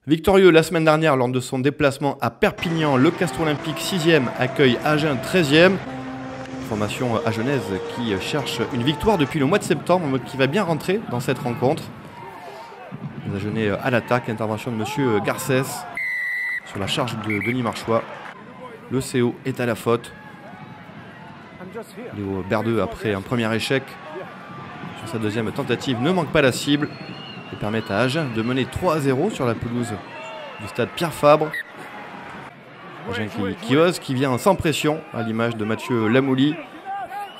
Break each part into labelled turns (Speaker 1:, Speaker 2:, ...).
Speaker 1: Victorieux la semaine dernière lors de son déplacement à Perpignan, le Castres Olympique 6e accueille Agen 13e. Formation agenaise qui cherche une victoire depuis le mois de septembre, qui va bien rentrer dans cette rencontre. Les Agenais à l'attaque, intervention de M. Garcès sur la charge de Denis Marchois. Le CO est à la faute. Léo Berdeux, après un premier échec sur sa deuxième tentative, ne manque pas la cible et permettent à Agen de mener 3-0 sur la pelouse du stade Pierre Fabre. Agen qui ose, qui vient sans pression à l'image de Mathieu Lamouli.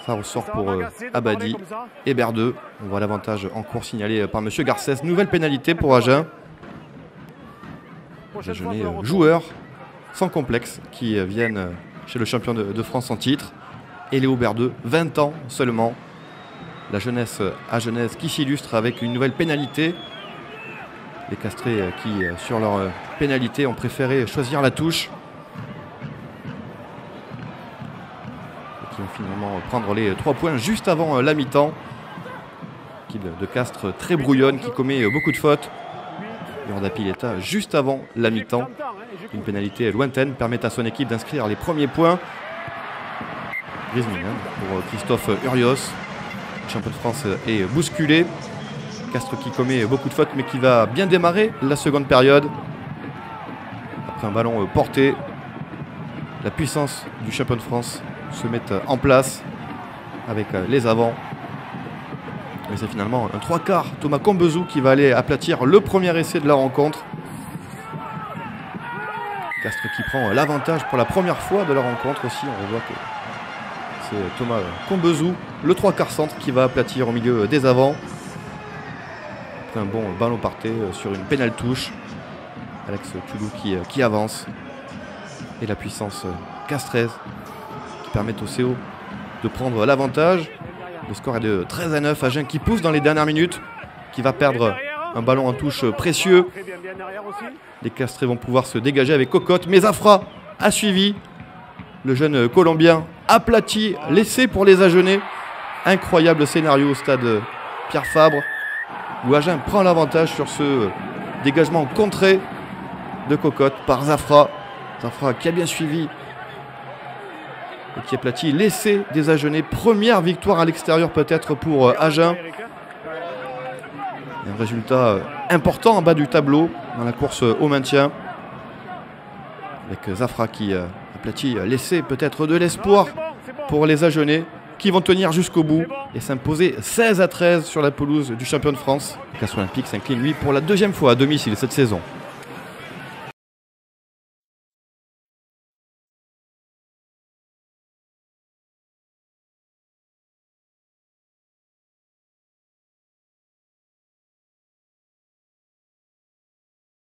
Speaker 1: Ça ressort pour Abadi et Berdeux. On voit l'avantage en cours signalé par M. Garcès. Nouvelle pénalité pour Agen. Les Agenais joueurs sans complexe qui viennent chez le champion de France en titre. Et Léo Berdeux, 20 ans seulement. La jeunesse agenaise qui s'illustre avec une nouvelle pénalité. Les Castrés qui, sur leur pénalité, ont préféré choisir la touche. Et qui vont finalement prendre les 3 points juste avant la mi-temps. De Castres très brouillonne, qui commet beaucoup de fautes. Yorda Pileta juste avant la mi-temps. Une pénalité lointaine permet à son équipe d'inscrire les premiers points. Griezmann pour Christophe Urios. Le champion de France est bousculé. Castres qui commet beaucoup de fautes mais qui va bien démarrer la seconde période. Après un ballon porté, la puissance du champion de France se met en place avec les avants. Et c'est finalement un 3/4, Thomas Combezou, qui va aller aplatir le premier essai de la rencontre. Castres qui prend l'avantage pour la première fois de la rencontre aussi. On revoit que c'est Thomas Combezou, le 3/4 centre, qui va aplatir au milieu des avants. Après un bon ballon parté sur une pénale touche. Alex Toulou qui avance. Et la puissance castraise qui permet au CO de prendre l'avantage. Le score est de 13-9. Agen qui pousse dans les dernières minutes, qui va perdre un ballon en touche précieux. Les Castrés vont pouvoir se dégager avec cocotte, mais Zafra a suivi. Le jeune Colombien aplati, l'essai pour les Agenais. Incroyable scénario au stade Pierre Fabre, où Agen prend l'avantage sur ce dégagement contré de cocotte par Zafra. Zafra qui a bien suivi et qui aplatit l'essai des Agenais. Première victoire à l'extérieur peut-être pour Agen. Un résultat important en bas du tableau dans la course au maintien. Avec Zafra qui aplatit l'essai, peut-être de l'espoir pour les Agenais qui vont tenir jusqu'au bout et s'imposer 16-13 sur la pelouse du champion de France. Le Castres Olympique s'incline lui pour la 2e fois à domicile cette saison.